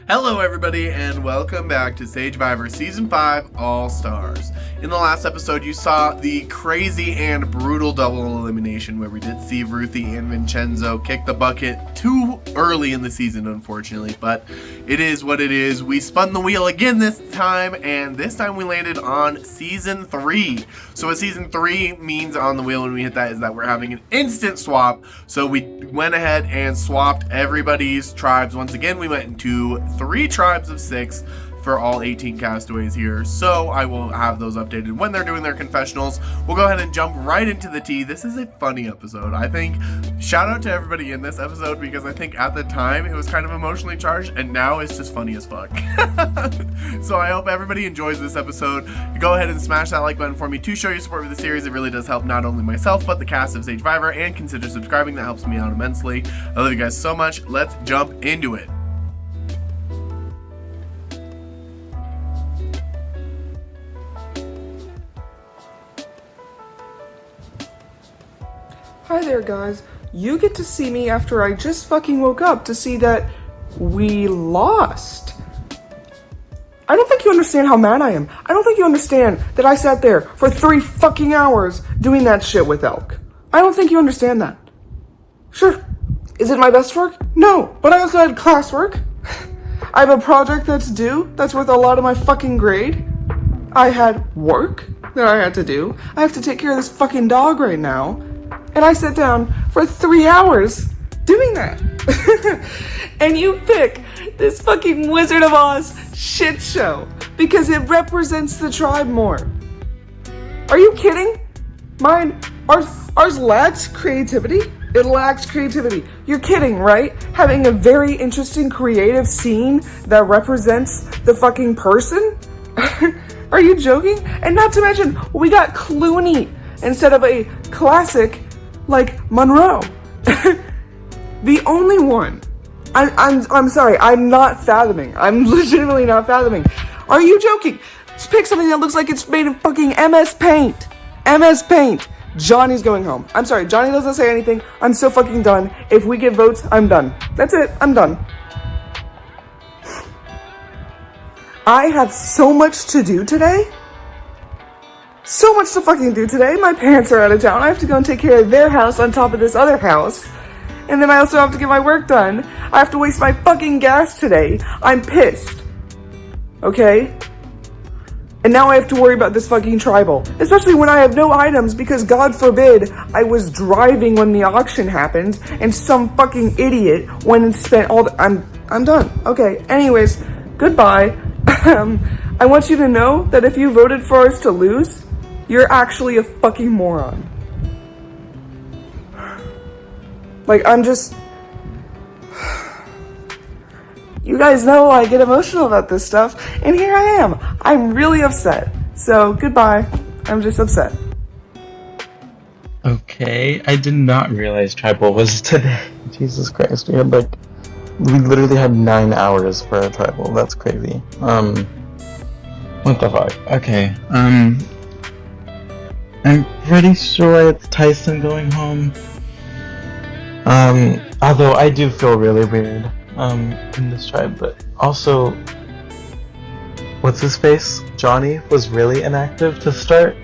Hello everybody and welcome back to Sagevivor Season 5 All-Stars. In the last episode you saw the crazy and brutal double elimination where we did see Ruthie and Vincenzo kick the bucket too early in the season, unfortunately, but it is what it is. We spun the wheel again this time, and this time we landed on Season 3. So what Season 3 means on the wheel when we hit that is that we're having an instant swap. So we went ahead and swapped everybody's tribes. Once again, we went into 3 tribes of 6 for all 18 castaways here, so I will have those updated when they're doing their confessionals. We'll go ahead and jump right into the tea. This is a funny episode. I think, shout out to everybody in this episode, because I think at the time it was kind of emotionally charged, and now it's just funny as fuck. So I hope everybody enjoys this episode. Go ahead and smash that like button for me to show your support for the series. It really does help not only myself, but the cast of Sagevivor, and consider subscribing. That helps me out immensely. I love you guys so much. Let's jump into it. Hi there, guys. You get to see me after I just fucking woke up to see that we lost. I don't think you understand how mad I am. I don't think you understand that I sat there for 3 fucking hours doing that shit with Elk. I don't think you understand that. Sure, is it my best work? No, but I also had classwork. I have a project that's due, that's worth a lot of my fucking grade. I had work that I had to do. I have to take care of this fucking dog right now. And I sat down for 3 hours doing that. And you pick this fucking Wizard of Oz shit show because it represents the tribe more. Are you kidding? Ours lacks creativity. It lacks creativity. You're kidding, right? Having a very interesting creative scene that represents the fucking person? Are you joking? And not to mention, we got Clooney instead of a classic like Monroe. The only one. I'm sorry, I'm not fathoming. I'm legitimately not fathoming. Are you joking? Just pick something that looks like it's made of fucking MS Paint. MS Paint. Johnny's going home. I'm sorry, Johnny doesn't say anything. I'm so fucking done. If we get votes, I'm done. That's it, I'm done. I have so much to do today. So much to fucking do today. My parents are out of town. I have to go and take care of their house on top of this other house. And then I also have to get my work done. I have to waste my fucking gas today. I'm pissed. Okay? And now I have to worry about this fucking tribal. Especially when I have no items because God forbid I was driving when the auction happened and some fucking idiot went and spent all the... I'm done. Okay. Anyways, goodbye. I want you to know that if you voted for us to lose, you're actually a fucking moron. Like, I'm just... You guys know I get emotional about this stuff, and here I am. I'm really upset. So, goodbye. I'm just upset. Okay, I did not realize Tribal was today. Jesus Christ, we literally had 9 hours for a Tribal. That's crazy. What the fuck? Okay, I'm pretty sure it's Tyson going home. Although I do feel really weird, in this tribe, but also, what's his face? Johnny was really inactive to start,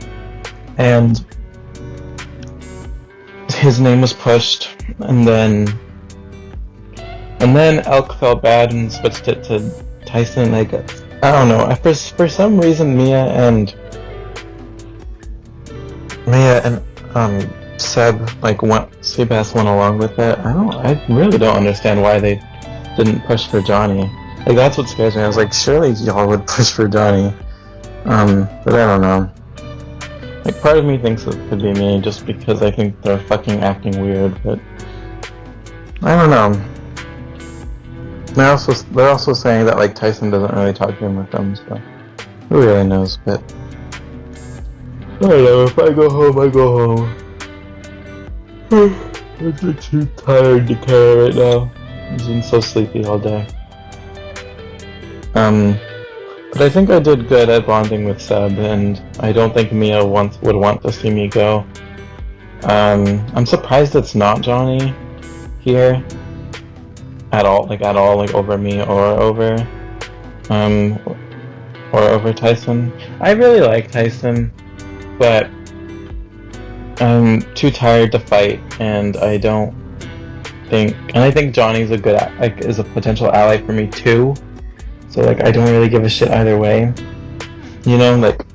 and his name was pushed, and then Elk felt bad and switched it to Tyson, I guess. I don't know, for some reason Mia and Seabass went along with it. I really don't understand why they didn't push for Johnny. Like, that's what scares me. I was like, surely y'all would push for Johnny. But I don't know. Like, part of me thinks it could be me just because I think they're fucking acting weird, but I don't know. They're also saying that, like, Tyson doesn't really talk to him with them, so who really knows, but I don't know, if I go home, I go home. I'm just too tired to care right now. I've been so sleepy all day. But I think I did good at bonding with Seb, and I don't think Mia would want to see me go. I'm surprised it's not Johnny here. at all, like over me um, or over Tyson. I really like Tyson, but I'm too tired to fight, and I think Johnny's is a potential ally for me too. So like, I don't really give a shit either way. You know, like,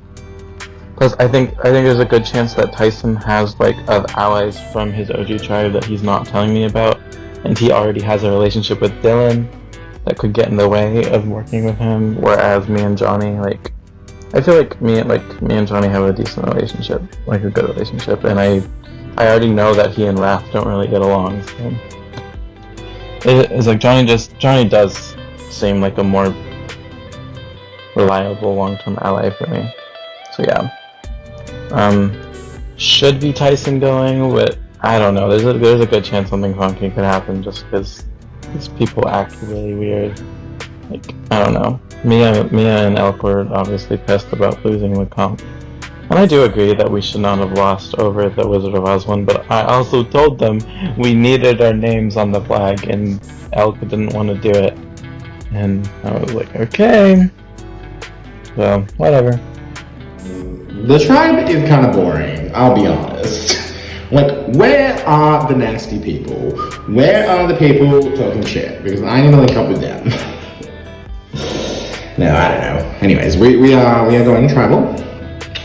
plus I think there's a good chance that Tyson has like allies from his OG tribe that he's not telling me about, and he already has a relationship with Dylan that could get in the way of working with him. Whereas me and Johnny, like, I feel like me and Johnny have a decent relationship, like a good relationship, and I already know that he and Raph don't really get along. So it's like Johnny does seem like a more reliable long-term ally for me. So yeah, should be Tyson going, but I don't know. There's a good chance something funky could happen just because these people act really weird. Like, I don't know. Mia and Elk were obviously pissed about losing the comp. And I do agree that we should not have lost over the Wizard of Oz one, but I also told them we needed our names on the flag, and Elk didn't want to do it. And I was like, okay. So, whatever. The tribe is kind of boring, I'll be honest. Like, where are the nasty people? Where are the people talking shit? Because I need to link up with them. No, I don't know. Anyways, we are going tribal,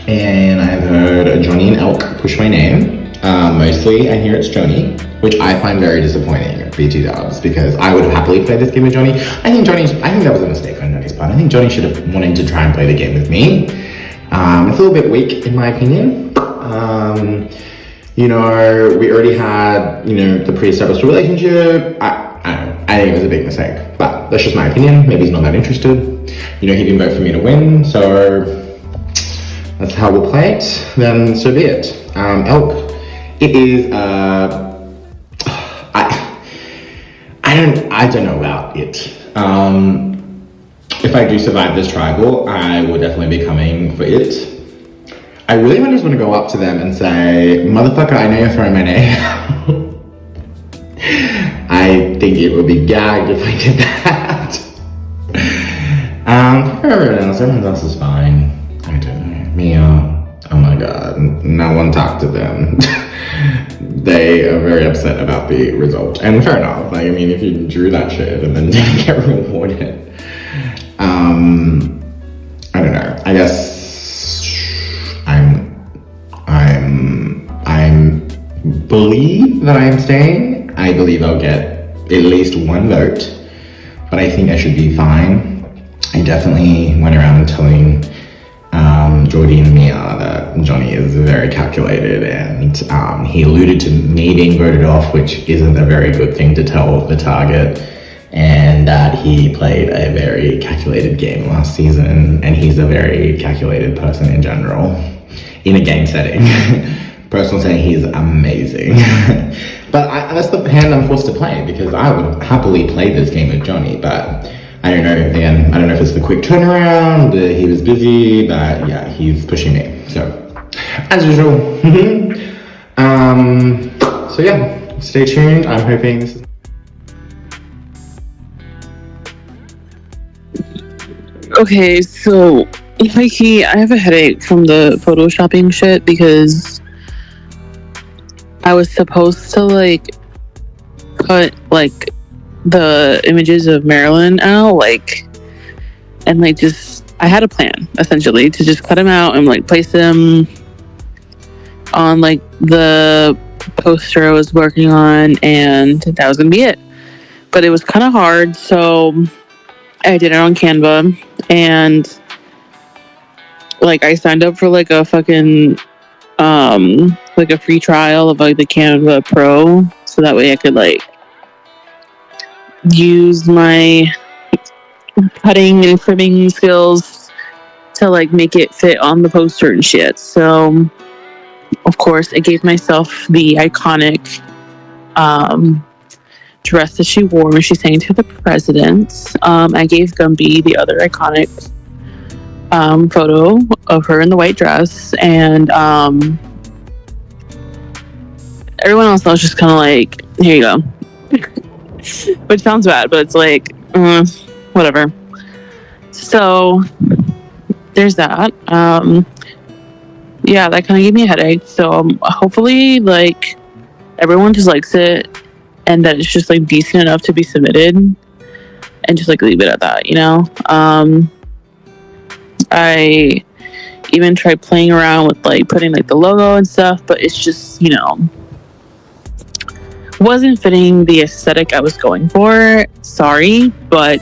and I've heard Johnny and Elk push my name. Mostly I hear it's Johnny, which I find very disappointing, BT dubs, because I would have happily played this game with Johnny. I think that was a mistake on Johnny's part. I think Johnny should have wanted to try and play the game with me. It's a little bit weak in my opinion. You know, we already had, you know, the pre-established relationship. I don't know. I think it was a big mistake, but that's just my opinion. Maybe he's not that interested. You know, he didn't vote for me to win, so that's how we'll play it. Then so be it. Elk. It is. I don't know about it. If I do survive this tribal, I will definitely be coming for it. I really just want to go up to them and say, motherfucker, I know you're throwing my name out. I think it would be gagged if I did that. For everyone else is fine. I don't know. Mia, oh my god, no one talked to them. They are very upset about the result. And fair enough, like, I mean, if you drew that shit and then didn't get rewarded. I don't know, I guess I believe that I am staying. I believe I'll get at least one vote, but I think I should be fine. I definitely went around telling Jordy and Mia that Johnny is very calculated, and he alluded to me being voted off, which isn't a very good thing to tell the target, and that he played a very calculated game last season, and he's a very calculated person in general in a game setting. Personal saying, he's amazing. But that's the hand I'm forced to play, because I would happily play this game with Johnny, but I don't know, again, I don't know if it's the quick turnaround, he was busy, but yeah, he's pushing me, so, as usual. So yeah, stay tuned, I'm hoping this is... Okay, so, Mikey, I have a headache from the photoshopping shit, because I was supposed to, like, cut, like, the images of Marilyn out, like, and like, just, I had a plan essentially to just cut them out and like place them on like the poster I was working on, and that was gonna be it. But it was kind of hard, so I did it on Canva, and like I signed up for like a fucking like a free trial of like the Canva Pro, so that way I could like use my cutting and trimming skills to like make it fit on the poster and shit. So of course I gave myself the iconic dress that she wore when she sang to the president. I gave Gumby the other iconic photo of her in the white dress, and everyone else I was just kind of like, here you go. which sounds bad, but it's like, whatever. So there's that. Yeah, that kind of gave me a headache. So hopefully, like, everyone just likes it, and that it's just like decent enough to be submitted, and just like leave it at that, you know. I even tried playing around with like putting like the logo and stuff, but it's just, you know, wasn't fitting the aesthetic I was going for. Sorry, but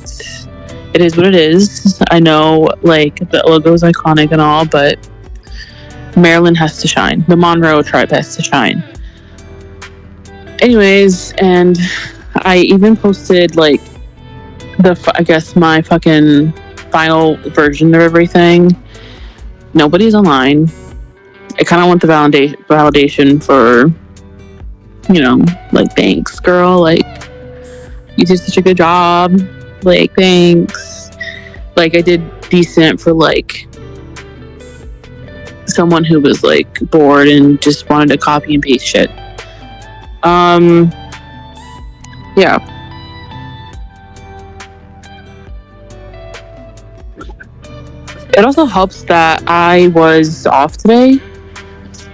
it is what it is. I know like the logo is iconic and all, but Maryland has to shine. The Monroe tribe has to shine. Anyways, and I even posted like I guess my fucking final version of everything. Nobody's online. I kind of want the validation for, you know, like, thanks, girl. Like, you did such a good job. Like, thanks. Like, I did decent for, like, someone who was, like, bored and just wanted to copy and paste shit. Yeah. It also helps that I was off today,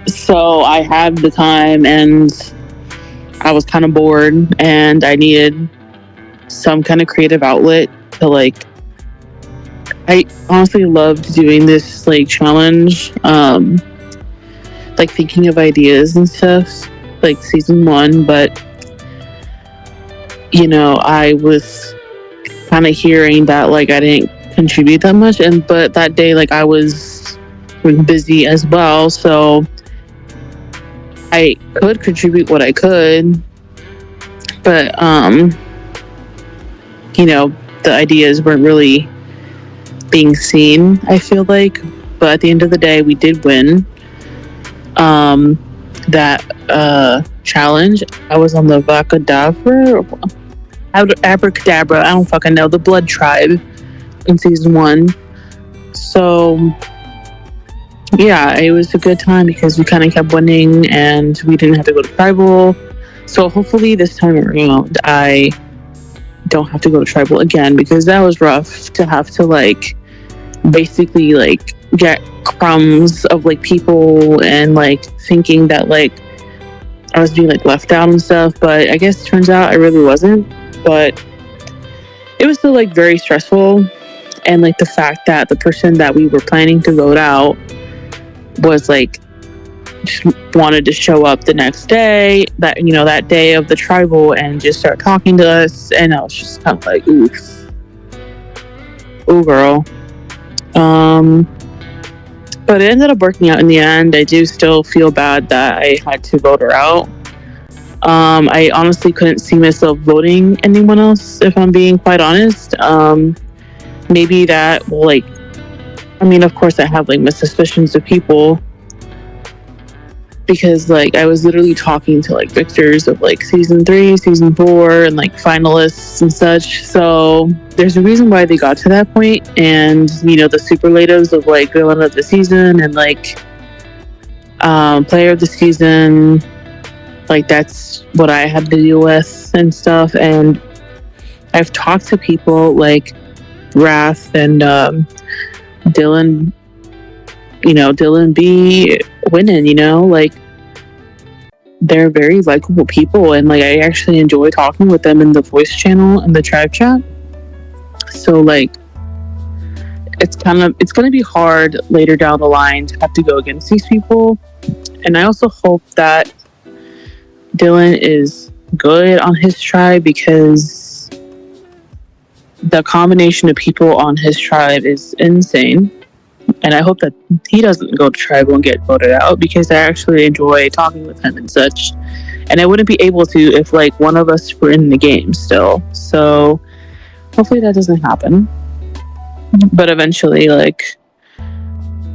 so I had the time and I was kind of bored and I needed some kind of creative outlet to, like, I honestly loved doing this like challenge, like thinking of ideas and stuff, like season 1, but you know, I was kind of hearing that like I didn't contribute that much, but that day like I was busy as well, so I could contribute what I could, but you know, the ideas weren't really being seen, I feel like. But at the end of the day, we did win that challenge. I was on the Abracadabra, I don't fucking know, the Blood Tribe in season 1. So yeah, it was a good time because we kind of kept winning and we didn't have to go to tribal. So hopefully this time around I don't have to go to tribal again, because that was rough to have to like basically like get crumbs of like people and like thinking that like I was being like left out and stuff, but I guess it turns out I really wasn't. But it was still like very stressful, and like the fact that the person that we were planning to vote out was like just wanted to show up the next day, that, you know, that day of the tribal, and just start talking to us, and I was just kind of like, oof, ooh girl. But it ended up working out in the end. I do still feel bad that I had to vote her out. I honestly couldn't see myself voting anyone else, if I'm being quite honest. Maybe that will, like, I mean, of course I have like my suspicions of people, because like I was literally talking to like victors of like season 3, season 4, and like finalists and such. So there's a reason why they got to that point, and you know, the superlatives of like villain of the season and like player of the season, like that's what I had to deal with and stuff. And I've talked to people like Wrath and Dylan, you know, Dylan B winning, you know, like they're very likable people, and like I actually enjoy talking with them in the voice channel and the tribe chat. So like it's going to be hard later down the line to have to go against these people. And I also hope that Dylan is good on his tribe, because the combination of people on his tribe is insane. And I hope that he doesn't go to tribal and get voted out, because I actually enjoy talking with him and such. And I wouldn't be able to if like one of us were in the game still. So hopefully that doesn't happen. But eventually, like,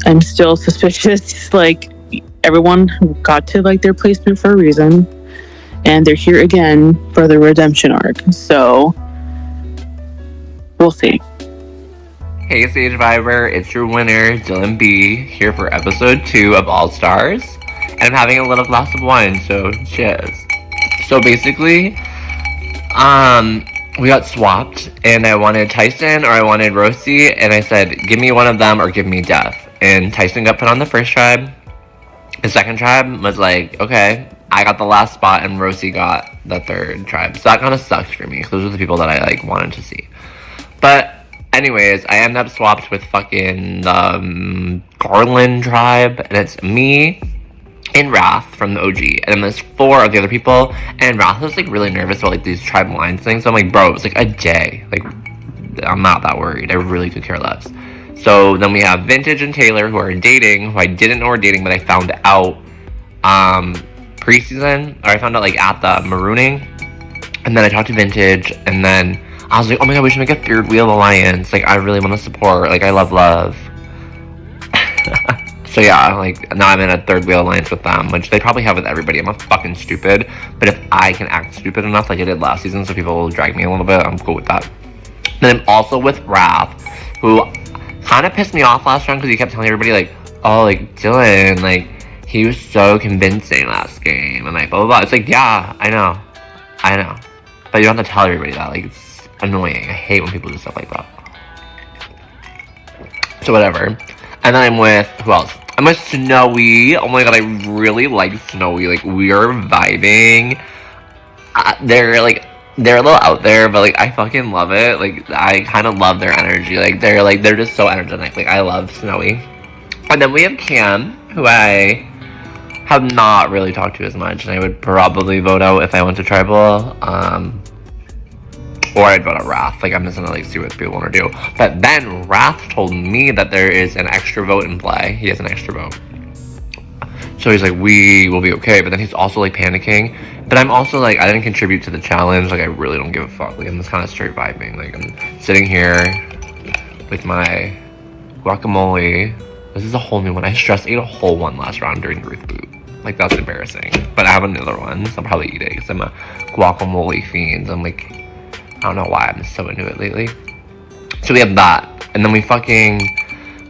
I'm still suspicious. Like, everyone got to like their placement for a reason, and they're here again for the redemption arc. So we'll see. Hey Sagevivor, it's your winner, Dylan B, here for episode 2 of All Stars. And I'm having a little glass of wine, so cheers. So basically, we got swapped, and I wanted Tyson or I wanted Rosie, and I said, give me one of them or give me death. And Tyson got put on the first tribe. The second tribe was like, okay, I got the last spot, and Rosie got the third tribe. So that kind of sucked for me, because those are the people that I, like, wanted to see. But anyways, I ended up swapped with fucking the Garland tribe, and it's me and Wrath from the OG, and then there's 4 of the other people, and Wrath was like really nervous about like these tribe alliance things, so I'm like, bro, it was like a day, like, I'm not that worried, I really could care less. So then we have Vintage and Taylor, who are dating, who I didn't know were dating, but I found out preseason, or I found out like at the marooning, and then I talked to Vintage, and then I was like, oh my god, we should make a 3rd wheel alliance, like, I really want to support, like, I love. So yeah, like, now I'm in a 3rd wheel alliance with them, which they probably have with everybody. I'm not fucking stupid, but if I can act stupid enough like I did last season so people will drag me a little bit, I'm cool with that. Then I'm also with Wrath, who kind of pissed me off last round because he kept telling everybody, like, oh, like, Dylan, like, he was so convincing last game, and like, blah, blah, blah. It's like, yeah, I know. But you don't have to tell everybody that, like, it's annoying. I hate when people do stuff like that. So whatever. And then I'm with, who else? I'm with Snowy. Oh my god, I really like Snowy. Like, we are vibing. They're a little out there, but like, I fucking love it. Like, I kind of love their energy. Like, they're just so energetic. Like, I love Snowy. And then we have Cam, who I have not really talked to as much, and I would probably vote out if I went to tribal. Or I'd vote out Wrath. Like, I'm just gonna like see what people want to do. But then Wrath told me that there is an extra vote in play. He has an extra vote. So he's like, we will be okay. But then he's also like panicking. But I'm also like, I didn't contribute to the challenge. Like, I really don't give a fuck. Like, I'm just kind of straight vibing. Like, I'm sitting here with my guacamole. This is a whole new one. I stress ate a whole one last round during the Ruth boot. Like, that's embarrassing. But I have another one, so I'll probably eat it because I'm a guacamole fiend. I'm like, I don't know why I'm so into it lately. So we have that. And then we fucking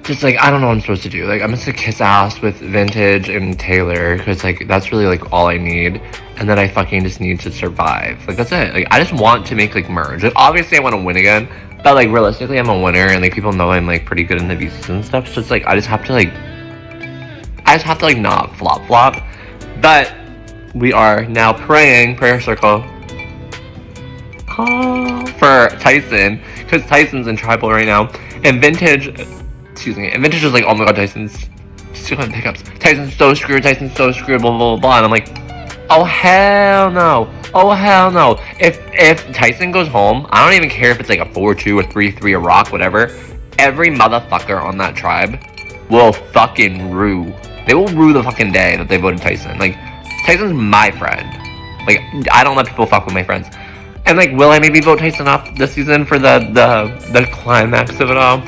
just like, I don't know what I'm supposed to do. Like, I'm just gonna kiss ass with Vintage and Taylor because like that's really like all I need. And then I fucking just need to survive. Like, that's it. Like, I just want to make like merge. Like, obviously I want to win again, but like realistically I'm a winner and like people know I'm like pretty good in the VCs and stuff. So it's like I just have to like not flop. But we are now praying, prayer circle, for Tyson, because Tyson's in tribal right now, and Vintage is like, oh my god, Tyson's still having pickups. Tyson's so screwed, blah, blah, blah, blah, and I'm like, oh hell no. If Tyson goes home, I don't even care if it's like a 4-2 or 3-3 a rock, whatever, every motherfucker on that tribe will fucking rue. They will rue the fucking day that they voted Tyson. Like, Tyson's my friend. Like, I don't let people fuck with my friends. And like, will I maybe vote Tyson off this season for the climax of it all?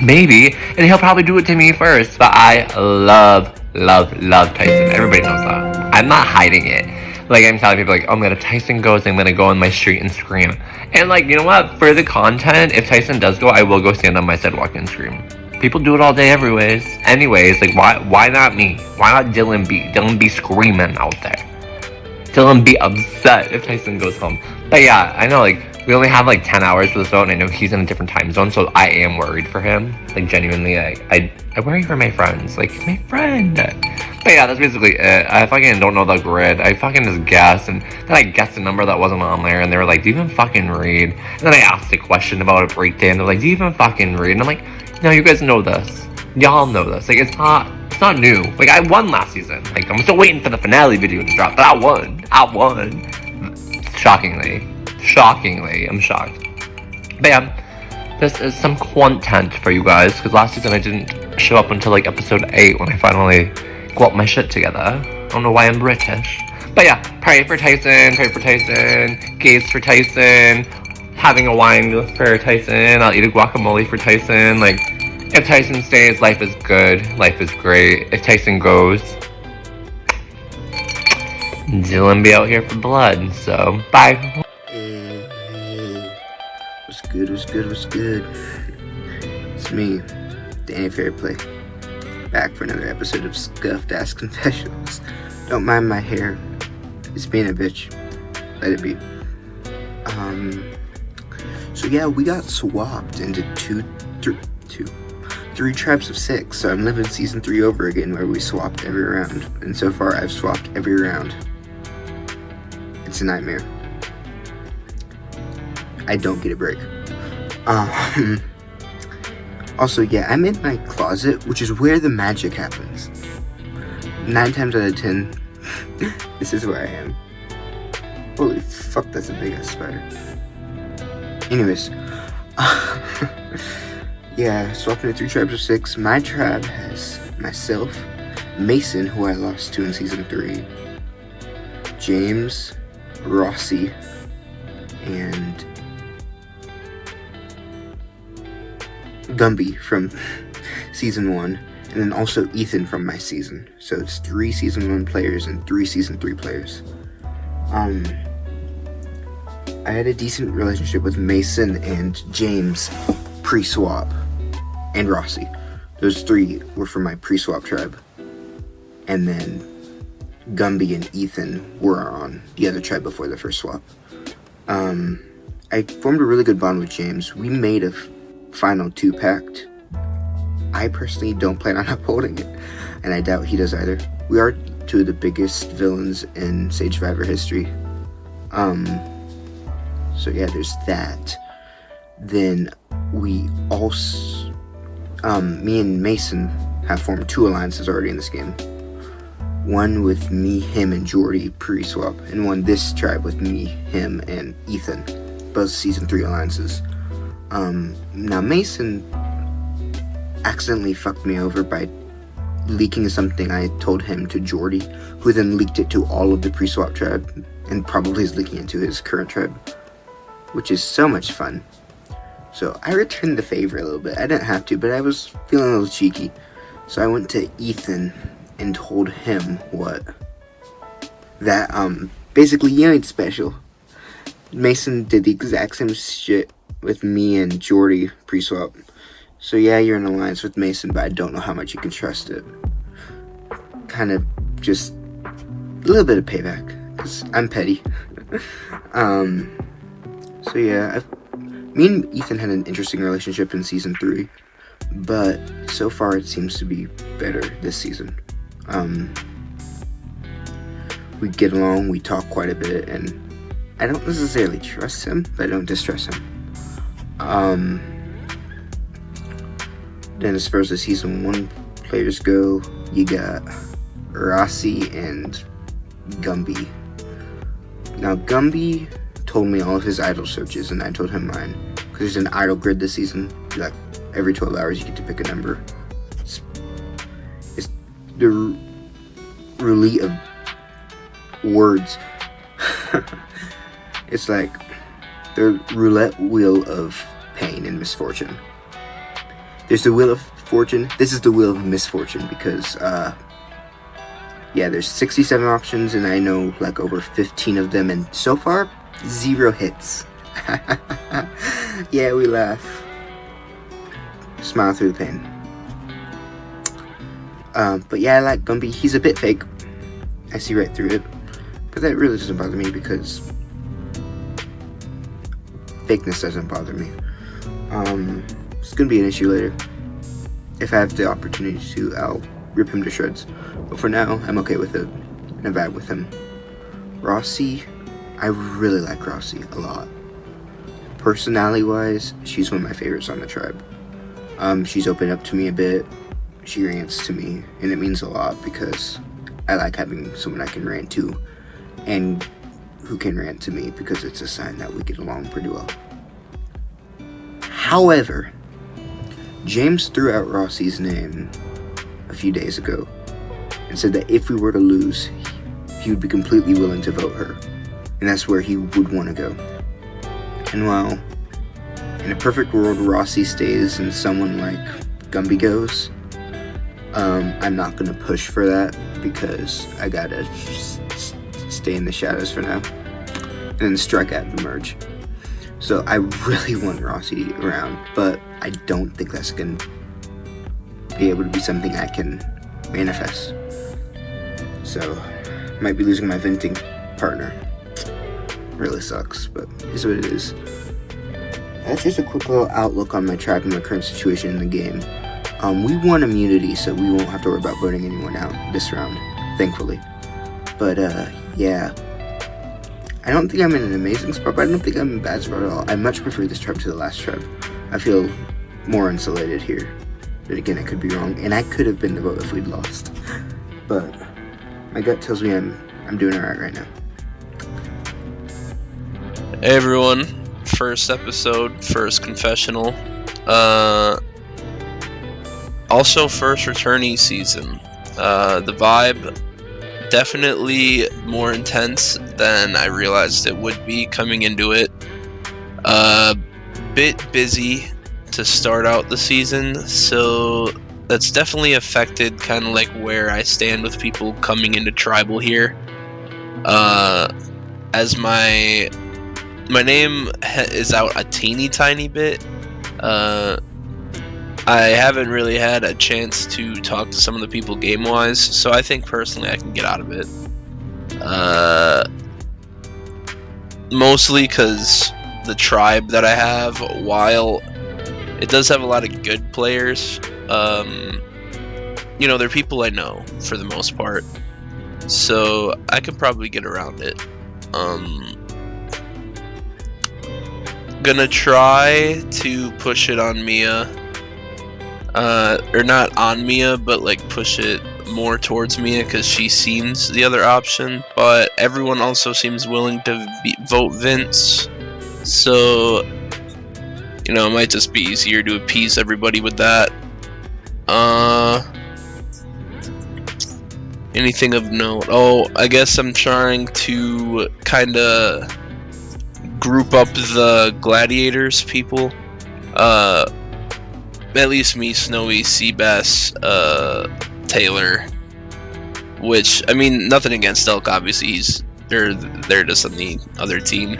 Maybe. And he'll probably do it to me first. But I love Tyson. Everybody knows that. I'm not hiding it. Like, I'm telling people, like, oh my god, if Tyson goes, I'm gonna go on my street and scream. And like, you know what? For the content, if Tyson does go, I will go stand on my sidewalk and scream. People do it all day anyways. Like, why not me? Why not Dylan B? Dylan B screaming out there. Dylan be upset if Tyson goes home. But yeah, I know, like, we only have like 10 hours for this vote, and I know he's in a different time zone, so I am worried for him. Like, genuinely, I worry for my friends. Like, he's my friend. But yeah, that's basically it. I fucking don't know the grid. I fucking just guessed, and then I guessed a number that wasn't on there, and they were like, do you even fucking read? And then I asked a question about a breakdown. They're like, do you even fucking read? And I'm like, no, you guys know this. Y'all know this. Like, it's not new. Like, I won last season. Like, I'm still waiting for the finale video to drop, but I won. Shockingly, I'm shocked. But yeah, this is some content for you guys, because last season I didn't show up until like episode 8 when I finally got my shit together. I don't know why I'm British. But yeah, pray for Tyson, gaze for Tyson, having a wine for Tyson, I'll eat a guacamole for Tyson. Like, if Tyson stays, life is good, life is great. If Tyson goes, Dylan be out here for blood, so bye. Hey, what's good? It's me, Danny Fairplay, back for another episode of Scuffed Ass Confessions. Don't mind my hair, it's being a bitch, let it be. So yeah, we got swapped into three tribes of 6. So I'm living season 3 over again, where we swapped every round. And so far, I've swapped every round. It's a nightmare. I don't get a break. Also, yeah, I'm in my closet, which is where the magic happens. 9 times out of 10, this is where I am. Holy fuck, that's a big ass spider. Anyways, yeah, swapping to 3 tribes of 6. My tribe has myself, Mason, who I lost to in season 3, James, Rossi, and Gumby from season 1, and then also Ethan from my season. So it's 3 season 1 players and 3 season 3 players. I had a decent relationship with Mason and James pre-swap, and Rossi. Those 3 were from my pre-swap tribe. And then Gumby and Ethan were on the other tribe before the first swap. I formed a really good bond with James. We made a final 2-pact. I personally don't plan on upholding it, and I doubt he does either. We are 2 of the biggest villains in Sagevivor history. So yeah, there's that. Then we also, me and Mason have formed 2 alliances already in this game. One with me, him, and Jordy pre-swap, and one this tribe with me, him, and Ethan, both season 3 alliances. Now Mason accidentally fucked me over by leaking something I told him to Jordy, who then leaked it to all of the pre-swap tribe, and probably is leaking it to his current tribe, which is so much fun. So I returned the favor a little bit. I didn't have to, but I was feeling a little cheeky. So I went to Ethan and told him that basically you ain't special. Mason did the exact same shit with me and Jordy pre-swap. So yeah, you're in alliance with Mason, but I don't know how much you can trust it. Kind of just a little bit of payback, because I'm petty. So yeah, me and Ethan had an interesting relationship in season 3, but so far it seems to be better this season. We get along, we talk quite a bit, and I don't necessarily trust him, but I don't distrust him. Then as far as the season 1 players go, you got Rossi and Gumby. Now Gumby told me all of his idol searches, and I told him mine, because there's an idol grid this season. Like every 12 hours you get to pick a number. It's the roulette of words. It's like the roulette wheel of pain and misfortune. There's the wheel of fortune. This is the wheel of misfortune, because yeah, there's 67 options, and I know like over 15 of them, and so far 0 hits. Yeah, we laugh. Smile through the pain. But yeah, I like Gumby. He's a bit fake. I see right through it. But that really doesn't bother me, because fakeness doesn't bother me. It's gonna be an issue later. If I have the opportunity to, I'll rip him to shreds. But for now, I'm okay with it, and I vibe with him. Rossi, I really like Rossi a lot. Personality-wise, she's one of my favorites on the tribe. She's opened up to me a bit. She rants to me, and it means a lot, because I like having someone I can rant to, and who can rant to me, because it's a sign that we get along pretty well. However, James threw out Rossi's name a few days ago and said that if we were to lose, he would be completely willing to vote her, and that's where he would want to go. And while in a perfect world Rossi stays and someone like Gumby goes, I'm not gonna push for that, because I gotta stay in the shadows for now and then strike out the merge. So I really want Rossi around, but I don't think that's gonna be able to be something I can manifest. So might be losing my venting partner. really sucks, but it's what it is. That's just a quick little outlook on my tribe and my current situation in the game. We won immunity, so we won't have to worry about voting anyone out this round, thankfully. But, yeah. I don't think I'm in an amazing spot, but I don't think I'm in a bad spot at all. I much prefer this tribe to the last tribe. I feel more insulated here. But again, I could be wrong, and I could have been the vote if we'd lost. But my gut tells me I'm doing alright right now. Hey everyone, first episode, first confessional. Also first returnee season. The vibe definitely more intense than I realized it would be coming into it. Bit busy to start out the season, so that's definitely affected kind of like where I stand with people coming into tribal here. As my name is out a teeny tiny bit, I haven't really had a chance to talk to some of the people game-wise, so I think personally I can get out of it. Mostly because the tribe that I have, while it does have a lot of good players, you know, they're people I know for the most part, so I could probably get around it. Gonna try to push it on Mia. Or not on Mia, but like push it more towards Mia because she seems the other option. But everyone also seems willing to vote Vince, so you know, it might just be easier to appease everybody with that. Anything of note? Oh, I guess I'm trying to kind of group up the gladiators people. At least me, Snowy, Seabass, Taylor. Which, I mean, nothing against Elk, obviously. They're just on the other team.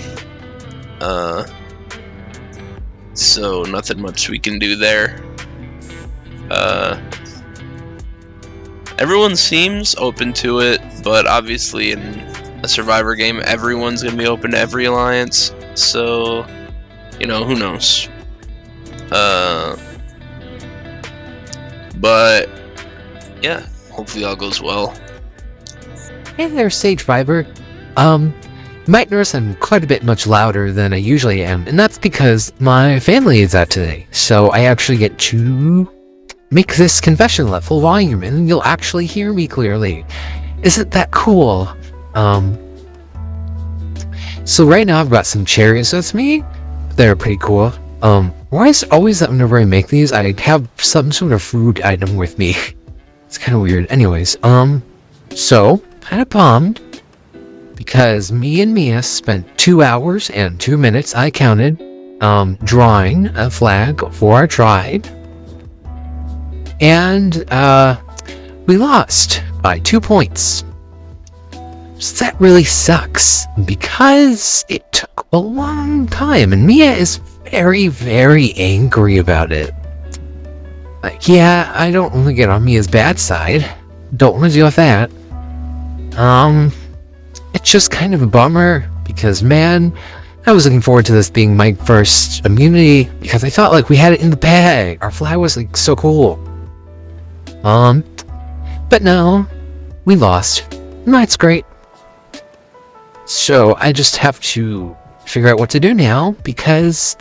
So nothing much we can do there. Everyone seems open to it, but obviously in a Survivor game, everyone's gonna be open to every alliance. So, you know, who knows? But yeah, hopefully all goes well. Hey there, Sagevivor. You might notice I'm quite a bit much louder than I usually am, and that's because my family is out today, so I actually get to make this confessional at full volume, and you'll actually hear me clearly. Isn't that cool? So right now I've got some cherries with me. They're pretty cool. Why is it always that whenever I make these, I have some sort of food item with me? It's kind of weird. Anyways, so, kind of bummed, because me and Mia spent 2 hours and 2 minutes, I counted, drawing a flag for our tribe, and, we lost by 2 points. So that really sucks, because it took a long time, and Mia is very, very angry about it. Like, yeah, I don't want to get on Mia's bad side. Don't want to deal with that. It's just kind of a bummer, because, man, I was looking forward to this being my first immunity, because I thought, like, we had it in the bag. Our flag was, like, so cool. But no, we lost. And that's great. So, I just have to figure out what to do now, because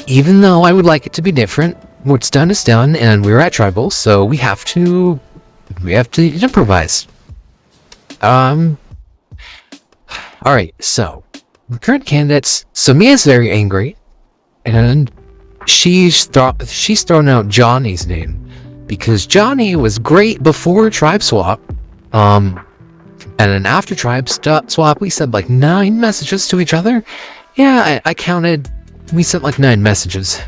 even though I would like it to be different, what's done is done, and we're at tribal, so we have to improvise. Alright, so the current candidates. So Mia's very angry, and she's thrown out Johnny's name because Johnny was great before tribe swap. And then after tribe swap, we sent like 9 messages to each other. Yeah, I counted. We sent like 9 messages.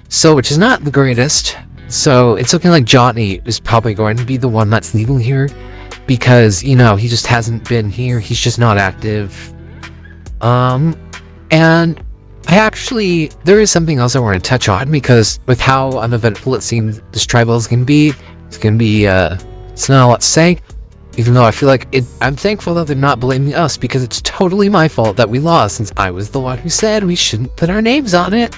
So which is not the greatest. So it's looking like Johnny is probably going to be the one that's leaving here, because, you know, he just hasn't been here. He's just not active. And there is something else I want to touch on, because with how uneventful it seems this tribal is going to be, it's not a lot to say. even though I feel like I'm thankful that they're not blaming us, because it's totally my fault that we lost, since I was the one who said we shouldn't put our names on it.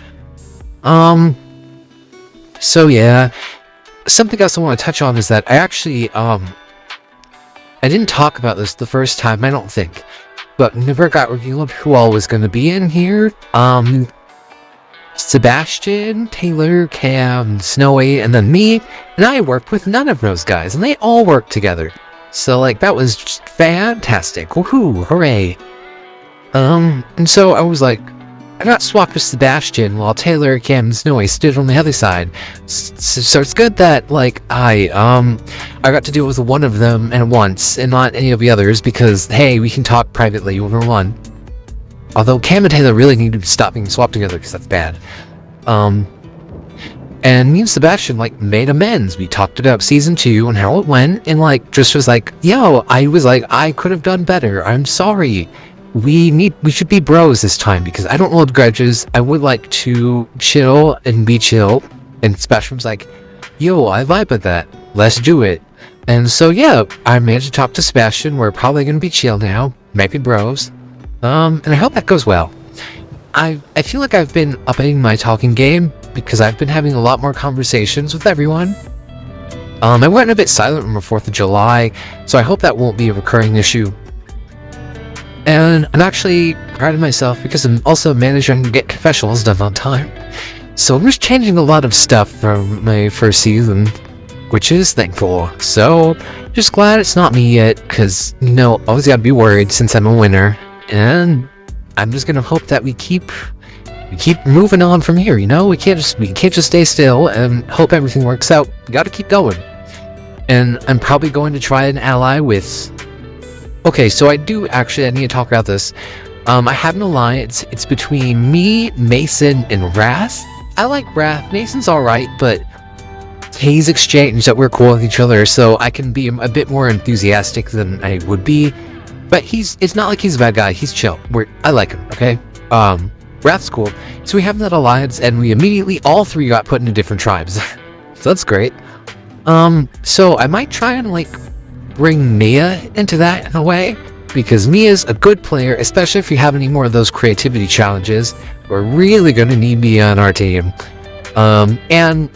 So yeah, something else I want to touch on is that I actually, I didn't talk about this the first time, I don't think, but never got revealed who all was going to be in here. Sebastian, Taylor, Cam, Snowy, and then me, and I worked with none of those guys, and they all worked together. So, like, that was just fantastic. Woohoo, hooray. And so I was like, I got swapped with Sebastian while Taylor, Cam, and Snowy stood on the other side. So it's good that, like, I got to deal with one of them at once, and not any of the others, because, hey, we can talk privately when we're one. Although Cam and Taylor really need to stop being swapped together, because that's bad. And me and Sebastian, like, made amends. We talked about Season 2 and how it went, and, like, just was like, yo, I could have done better. I'm sorry. We should be bros this time, because I don't hold grudges. I would like to chill and be chill. And Sebastian was like, yo, I vibe with that. Let's do it. And so, yeah, I managed to talk to Sebastian. We're probably going to be chill now. Maybe bros. And I hope that goes well. I feel like I've been upping my talking game, because I've been having a lot more conversations with everyone. I went a bit silent on the 4th of July, so I hope that won't be a recurring issue. And I'm actually proud of myself, because I'm also managing to get confessionals done on time. So I'm just changing a lot of stuff from my first season, which is thankful. So, just glad it's not me yet, because, you know, always gotta be worried since I'm a winner. And I'm just gonna hope that we keep moving on from here, you know? We can't just stay still and hope everything works out. We gotta keep going. And I'm probably going to try an ally with... Okay, so I need to talk about this. I have an alliance. It's between me, Mason, and Wrath. I like Wrath. Mason's alright, but he's exchanged that we're cool with each other, so I can be a bit more enthusiastic than I would be. But it's not like he's a bad guy. He's chill. I like him, okay? Wrath's cool. So we have that alliance, and we immediately, all three got put into different tribes. So that's great. So I might try and, like, bring Mia into that in a way, because Mia's a good player, especially if you have any more of those creativity challenges. We're really gonna need Mia on our team. And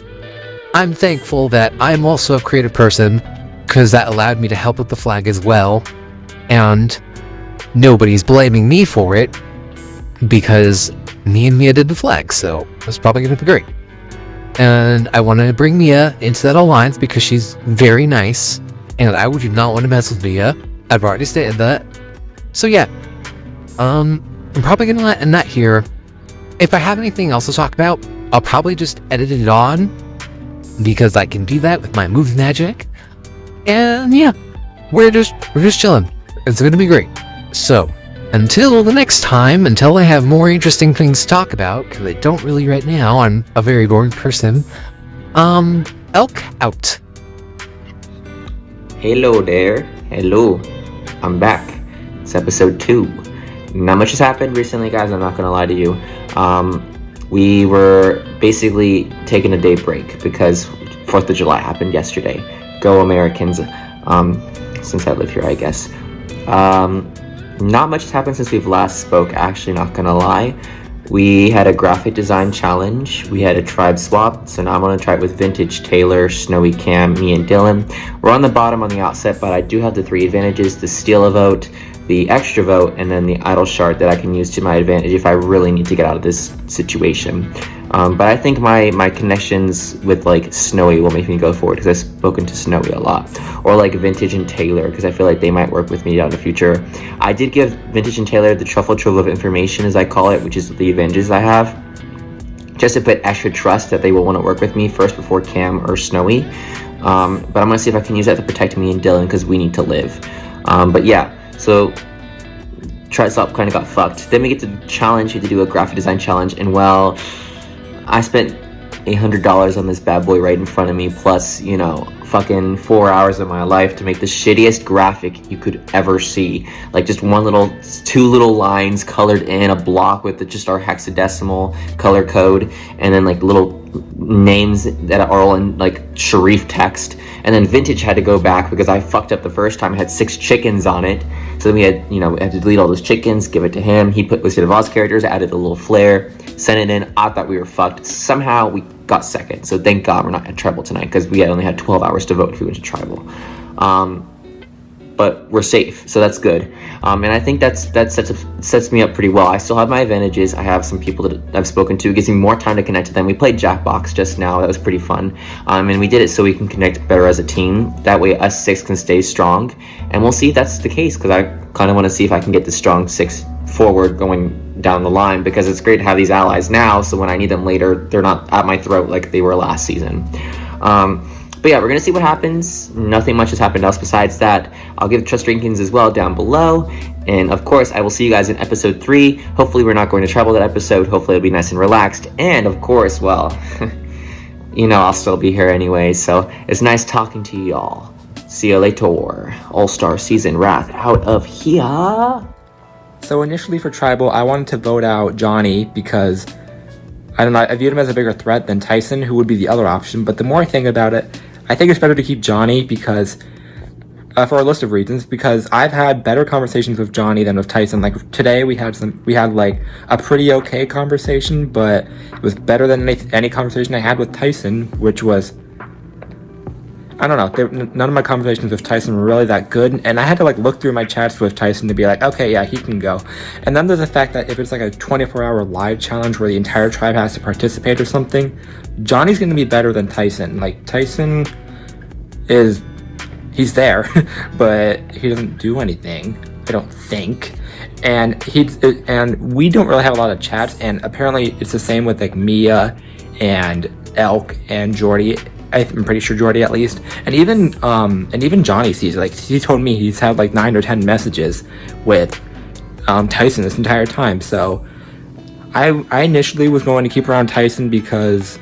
I'm thankful that I'm also a creative person, because that allowed me to help with the flag as well. And nobody's blaming me for it, because me and Mia did the flag, so it's probably going to be great. And I want to bring Mia into that alliance because she's very nice, and I would not want to mess with Mia. I've already stated that. So yeah, I'm probably going to end that here. If I have anything else to talk about, I'll probably just edit it on, because I can do that with my movie magic. And yeah, we're just chilling. It's gonna be great. So, until the next time, until I have more interesting things to talk about, because I don't really right now, I'm a very boring person, Elk out. Hello there. Hello. I'm back. It's episode 2. Not much has happened recently, guys, I'm not gonna lie to you. We were basically taking a day break, because 4th of July happened yesterday. Go Americans, since I live here, I guess. Not much has happened since we've last spoke, actually, not gonna lie. We had a graphic design challenge, we had a tribe swap, so now I'm gonna try it with Vintage, Taylor, Snowy, Cam, me, and Dylan. We're on the bottom on the outset, but I do have the 3 advantages: the steal a vote, the extra vote, and then the idle shard that I can use to my advantage if I really need to get out of this situation. But I think my connections with, like, Snowy will make me go forward, because I've spoken to Snowy a lot. Or, like, Vintage and Taylor, because I feel like they might work with me down in the future. I did give Vintage and Taylor the truffle trove of information, as I call it, which is the advantages I have, just to put extra trust that they will want to work with me first before Cam or Snowy. But I'm going to see if I can use that to protect me and Dylan, because we need to live. But yeah, so Tribe Swap kind of got fucked. Then we get to the challenge, we had to do a graphic design challenge, and well, I spent $800 on this bad boy right in front of me, plus, you know, fucking 4 hours of my life to make the shittiest graphic you could ever see. Like, just 2 little lines colored in a block with just our hexadecimal color code, and then like little names that are all in like Sharif text, and then Vintage had to go back because I fucked up the first time. I had 6 chickens on it, so we had to delete all those chickens, give it to him. He put listed of Oz characters, added a little flair, sent it in. I thought we were fucked. Somehow we got second, so thank God we're not at tribal tonight because we only had 12 hours to vote if we went to tribal. But we're safe, so that's good. And I think that sets me up pretty well. I still have my advantages. I have some people that I've spoken to. It gives me more time to connect to them. We played Jackbox just now. That was pretty fun. And we did it so we can connect better as a team. That way us 6 can stay strong. And we'll see if that's the case, because I kind of want to see if I can get the strong 6 forward going down the line, because it's great to have these allies now, so when I need them later, they're not at my throat like they were last season. But yeah, we're going to see what happens. Nothing much has happened else besides that. I'll give trust rankings as well down below. And of course, I will see you guys in episode 3. Hopefully we're not going to trouble that episode. Hopefully it'll be nice and relaxed. And of course, well, I'll still be here anyway. So it's nice talking to y'all. See you later. All-Star Season Wrath out of here. So initially for Tribal, I wanted to vote out Johnny because, I don't know, I viewed him as a bigger threat than Tyson, who would be the other option. But the more I think about it, I think it's better to keep Johnny because, for a list of reasons, because I've had better conversations with Johnny than with Tyson. Like today we had like a pretty okay conversation, but it was better than any conversation I had with Tyson, which was, I don't know, none of my conversations with Tyson were really that good, and I had to like look through my chats with Tyson to be like, okay, yeah, he can go. And then there's the fact that if it's like a 24-hour live challenge where the entire tribe has to participate or something, Johnny's gonna be better than Tyson. Like Tyson he's there, but he doesn't do anything, I don't think. And we don't really have a lot of chats, and apparently it's the same with like Mia and Elk and Jordy. I'm pretty sure Jordy at least, and even Johnny sees it. Like he told me he's had like 9 or 10 messages with Tyson this entire time. So I initially was going to keep around Tyson because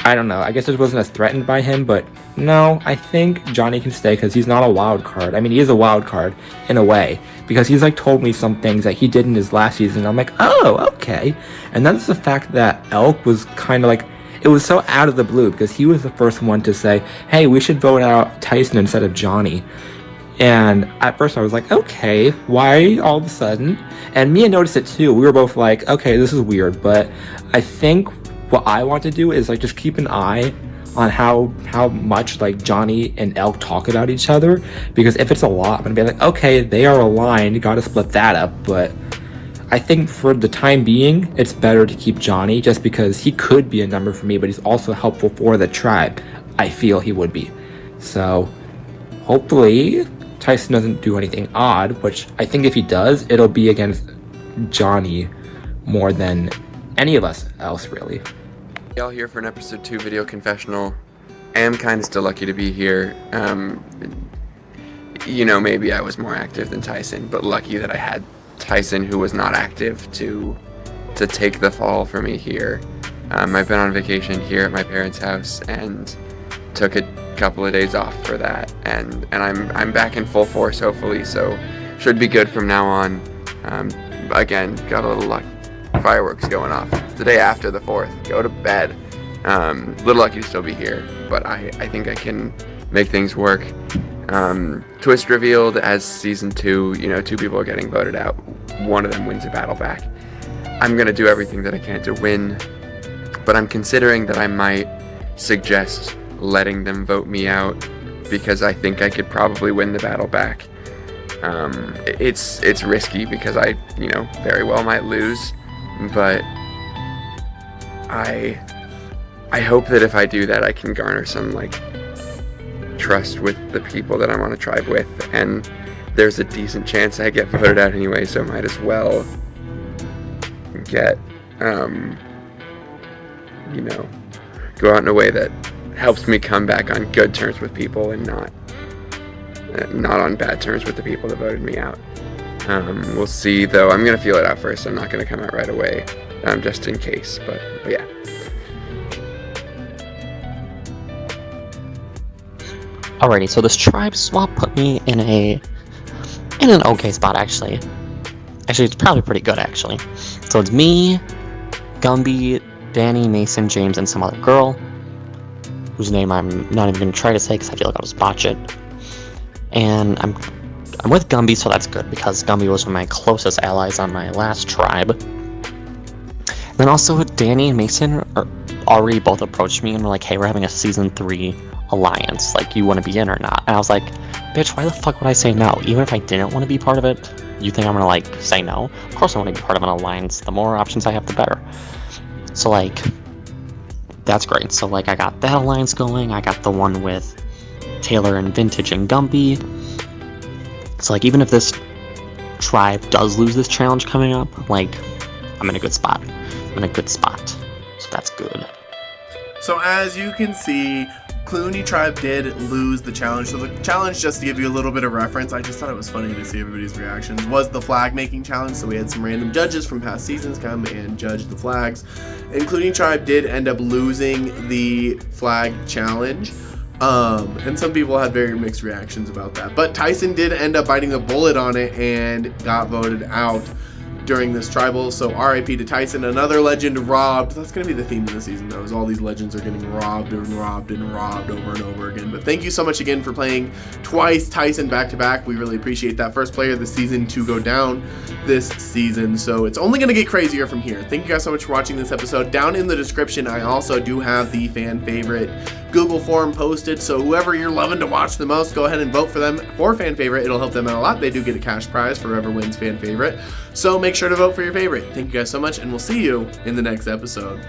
I don't know, I guess I wasn't as threatened by him, but no, I think Johnny can stay because he's not a wild card. I mean, he is a wild card in a way because he's like told me some things that he did in his last season. I'm like, oh, okay. And then there's the fact that Elk was kind of like, it was so out of the blue because he was the first one to say, hey, we should vote out Tyson instead of Johnny. And at first I was like, okay, why all of a sudden? And Mia noticed it too. We were both like, okay, this is weird. But I think what I want to do is like just keep an eye on how much like Johnny and Elk talk about each other. Because if it's a lot, I'm going to be like, okay, they are aligned, gotta split that up. But I think for the time being, it's better to keep Johnny just because he could be a number for me, but he's also helpful for the tribe. I feel he would be. So hopefully Tyson doesn't do anything odd, which I think if he does, it'll be against Johnny more than any of us else, really. Y'all here for an episode 2 video confessional. I am kind of still lucky to be here. Maybe I was more active than Tyson, but lucky that I had Tyson, who was not active, to take the fall for me here. I've been on vacation here at my parents' house and took a couple of days off for that, and I'm back in full force hopefully, so should be good from now on. Again, got a little fireworks going off. It's the day after the 4th. Go to bed. Little lucky to still be here, but I think I can make things work. Twist revealed as season 2, 2 people are getting voted out. One of them wins a battle back. I'm gonna do everything that I can to win, but I'm considering that I might suggest letting them vote me out because I think I could probably win the battle back. It's risky because I, very well might lose, but I hope that if I do that, I can garner some trust with the people that I'm on a tribe with, and there's a decent chance I get voted out anyway, so might as well get go out in a way that helps me come back on good terms with people and not on bad terms with the people that voted me out. We'll see, though. I'm gonna feel it out first. I'm not gonna come out right away, just in case, but yeah. Alrighty, so this tribe swap put me in an okay spot, actually. Actually, it's probably pretty good, actually. So it's me, Gumby, Danny, Mason, James, and some other girl, whose name I'm not even going to try to say because I feel like I'll just botch it. And I'm with Gumby, so that's good, because Gumby was one of my closest allies on my last tribe. And then also, Danny and Mason already both approached me and were like, hey, we're having a Season 3 alliance, like, you want to be in or not? And I was like, bitch, why the fuck would I say no? Even if I didn't want to be part of it, you think I'm gonna, like, say no? Of course I want to be part of an alliance. The more options I have, the better. So, like, that's great. So, like, I got that alliance going. I got the one with Taylor and Vintage and Gumby. So, like, even if this tribe does lose this challenge coming up, like, I'm in a good spot. So that's good. So as you can see, Clooney Tribe did lose the challenge. So the challenge, just to give you a little bit of reference, I just thought it was funny to see everybody's reactions, was the flag making challenge. So we had some random judges from past seasons come and judge the flags. And Clooney Tribe did end up losing the flag challenge. And some people had very mixed reactions about that. But Tyson did end up biting the bullet on it and got voted out during this tribal. So RIP to Tyson, another legend robbed. That's going to be the theme of the season, though, is all these legends are getting robbed and robbed and robbed over and over again. But thank you so much again for playing twice Tyson back to back. We really appreciate that. First player of the season to go down this season. So it's only going to get crazier from here. Thank you guys so much for watching this episode. Down in the description, I also do have the fan favorite Google form posted. So whoever you're loving to watch the most, go ahead and vote for them for fan favorite. It'll help them out a lot. They do get a cash prize for whoever wins fan favorite. So make sure to vote for your favorite. Thank you guys so much, and we'll see you in the next episode.